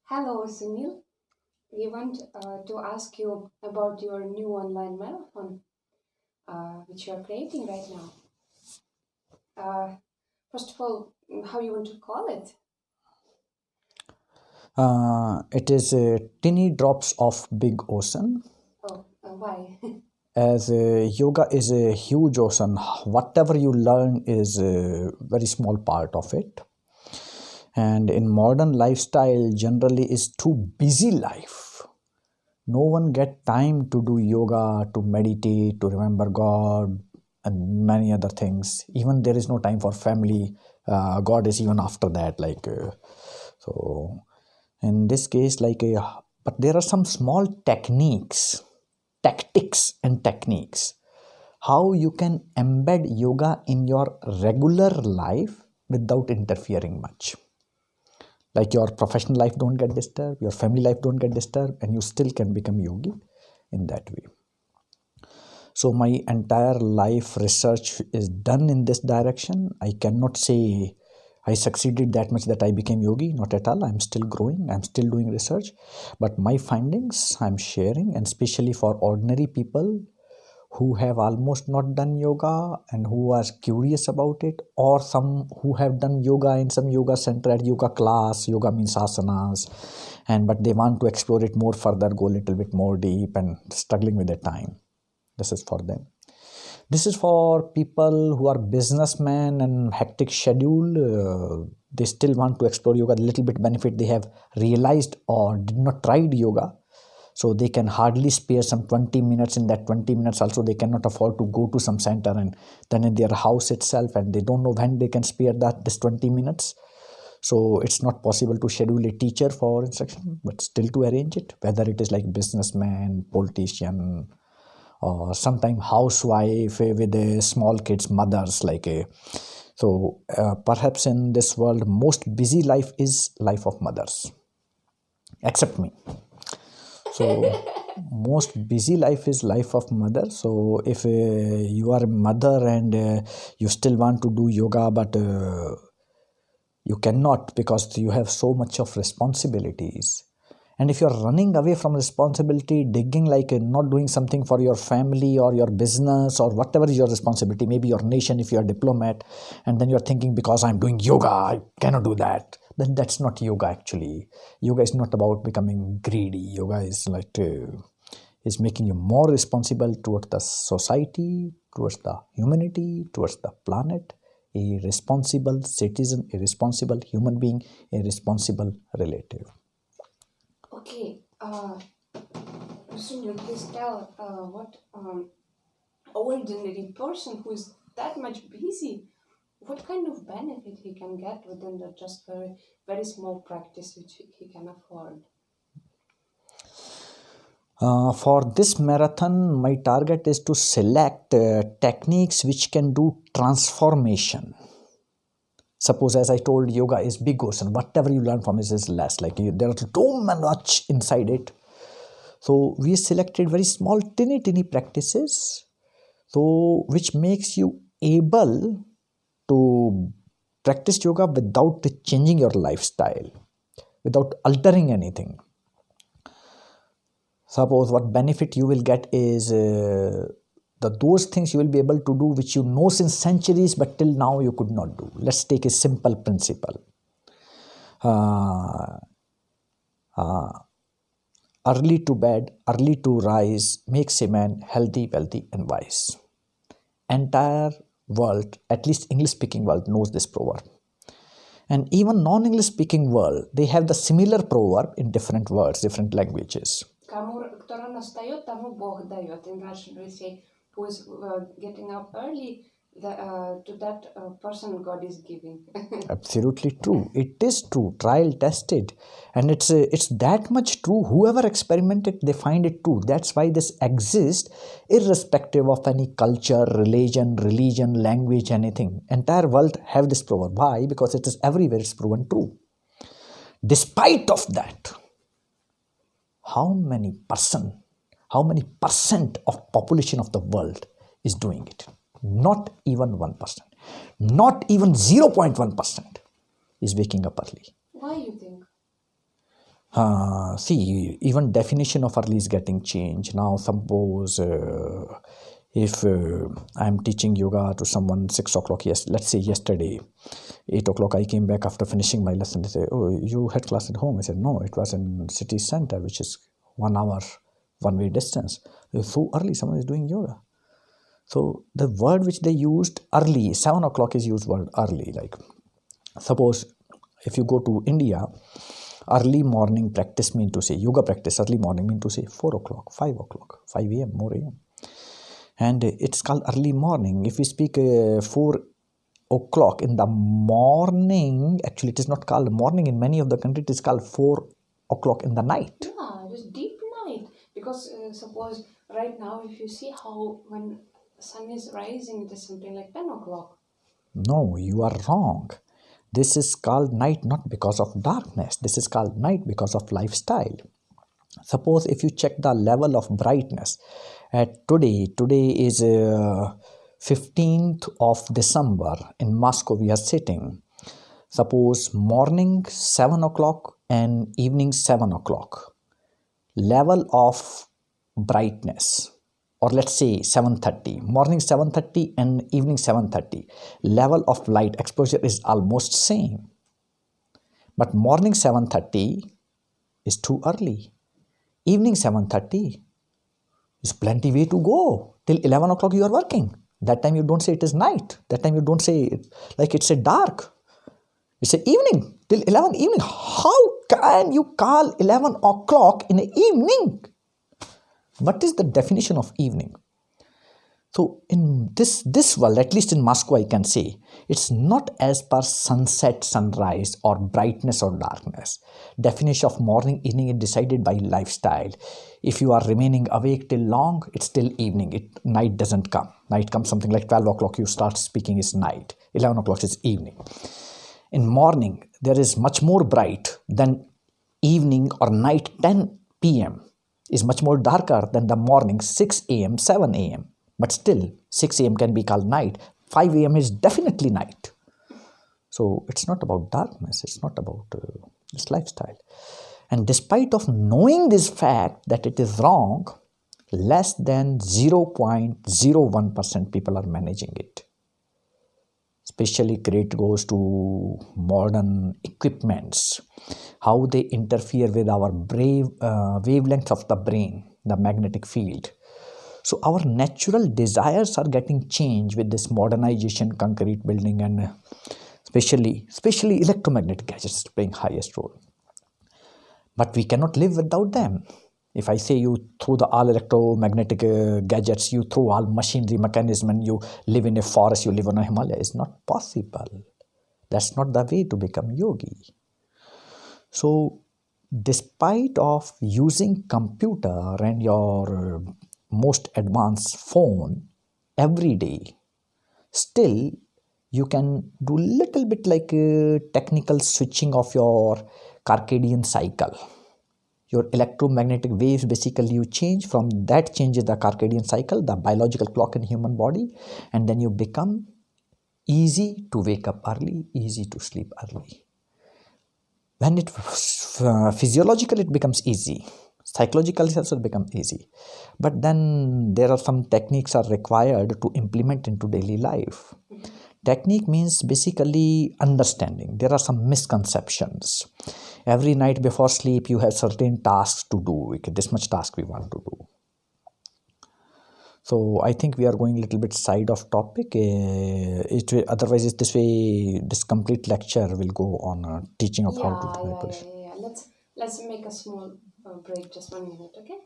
Hello, Sunil. We want to ask you about your new online marathon, which you are creating right now. First of all, how you want to call it? It is tiny drops of big ocean. Oh, why? As yoga is a huge ocean, whatever you learn is a very small part of it. And in modern lifestyle, generally is too busy life. No one get time to do yoga, to meditate, to remember God, and many other things. Even there is no time for family. God is even after that. So in this case, but there are some small tactics and techniques how you can embed yoga in your regular life without interfering much, like your professional life don't get disturbed, your family life don't get disturbed, and you still can become yogi in that way. So my entire life research is done in this direction. I cannot say I succeeded that much that I became yogi, not at all. I'm still growing, I'm still doing research, but my findings I'm sharing, and especially for ordinary people who have almost not done yoga and who are curious about it, or some who have done yoga in some yoga center at yoga class. Yoga means asanas, and but they want to explore it more further, go a little bit more deep and struggling with the time. This is for them. This is for people who are businessmen and hectic schedule. They still want to explore yoga, a little bit benefit they have realized or did not tried yoga. So they can hardly spare some 20 minutes. In that 20 minutes also they cannot afford to go to some center and then in their house itself, and they don't know when they can spare that this 20 minutes. So it's not possible to schedule a teacher for instruction, but still to arrange it, whether it is like businessman, politician, or sometime housewife with a small kids, mothers perhaps in this world most busy life is life of mothers, except me. So most busy life is life of mother. So if you are a mother and you still want to do yoga, but you cannot because you have so much of responsibilities. And if you're running away from responsibility, digging not doing something for your family or your business or whatever is your responsibility, maybe your nation if you're a diplomat, and then you're thinking because I'm doing yoga I cannot do that, then that's not yoga actually. Yoga is not about becoming greedy. Yoga is is making you more responsible towards the society, towards the humanity, towards the planet, a responsible citizen, a responsible human being, a responsible relative. Okay, Sunil, please tell what ordinary person who is that much busy, what kind of benefit he can get within the just very small practice which he can afford. For this marathon, my target is to select techniques which can do transformation. Suppose, as I told, yoga is big ocean. Whatever you learn from it is less. There are too much inside it. So we selected very small, tiny practices. So which makes you able to practice yoga without changing your lifestyle, without altering anything. Suppose what benefit you will get is those things you will be able to do which you know since centuries but till now you could not do. Let's take a simple principle. Uh, uh, Early to bed, early to rise makes a man healthy, wealthy, and wise. Entire world, at least English speaking world, knows this proverb. And even non-English speaking world, they have the similar proverb in different words, different languages. Кто рано встает, тому Бог дает. In Russian we say, who is getting up early, to that person God is giving. Absolutely true. It is true. Trial tested, and it's that much true. Whoever experimented, they find it true. That's why this exists, irrespective of any culture, religion, language, anything. Entire world have this proverb. Why? Because it is everywhere. It's proven true. Despite of that, how many percent of population of the world is doing it? Not even 1%, not even 0.1% is waking up early. Why you think? See, even definition of early is getting changed. Now, suppose if I'm teaching yoga to someone 6 o'clock, yes, let's say yesterday, 8 o'clock, I came back after finishing my lesson. They say, oh, you had class at home. I said, no, it was in city center, which is 1 hour, one-way distance. So early, someone is doing yoga. So the word which they used early, 7 o'clock is used word early. Like suppose if you go to India, early morning practice mean to say, yoga practice, early morning mean to say 4 o'clock, 5 o'clock, 5 a.m., more a.m. And it's called early morning. If we speak 4 o'clock in the morning, actually it is not called morning. In many of the countries, it is called 4 o'clock in the night. Yeah, it is deep night. Because suppose right now, if you see how when sun is rising, it is something like 10 o'clock. No, you are wrong. This is called night not because of darkness. This is called night because of lifestyle. Suppose if you check the level of brightness at today is 15th of December in Moscow we are sitting. Suppose morning 7 o'clock and evening 7 o'clock. Level of brightness, or let's say 7:30, morning 7:30 and evening 7:30, level of light exposure is almost same. But morning 7:30 is too early. Evening 7:30 is plenty way to go. Till 11 o'clock you are working. That time you don't say it is night. That time you don't say it like it's a dark. It's a evening. Till 11 evening. How can you call 11 o'clock in the evening? What is the definition of evening? So in this world, at least in Moscow, I can say, it's not as per sunset, sunrise, or brightness or darkness. Definition of morning, evening is decided by lifestyle. If you are remaining awake till long, it's still evening. Night doesn't come. Night comes something like 12 o'clock, you start speaking is night. 11 o'clock is evening. In morning, there is much more bright than evening or night. 10 p.m. is much more darker than the morning 6 a.m., 7 a.m. But still, 6 a.m. can be called night. 5 a.m. is definitely night. So it's not about darkness. It's not about this lifestyle. And despite of knowing this fact that it is wrong, less than 0.01% people are managing it. Especially credit goes to modern equipments, how they interfere with our wavelength of the brain, the magnetic field. So our natural desires are getting changed with this modernization, concrete building, and especially electromagnetic gadgets playing highest role. But we cannot live without them. If I say you throw the all electromagnetic gadgets, you throw all machinery, mechanism, and you live in a forest, you live on a Himalaya, it's not possible. That's not the way to become yogi. So despite of using computer and your most advanced phone every day, still you can do little bit like technical switching of your circadian cycle. Your electromagnetic waves basically you change, from that changes the circadian cycle, the biological clock in human body, and then you become easy to wake up early, easy to sleep early. When it physiologically it becomes easy, psychologically it also becomes easy. But then there are some techniques are required to implement into daily life. Technique means basically understanding. There are some misconceptions. Every night before sleep, you have certain tasks to do. This much task we want to do. So I think we are going a little bit side of topic. Otherwise, this way, this complete lecture will go on teaching of how to do manipulation. Let's make a small break, just 1 minute, okay?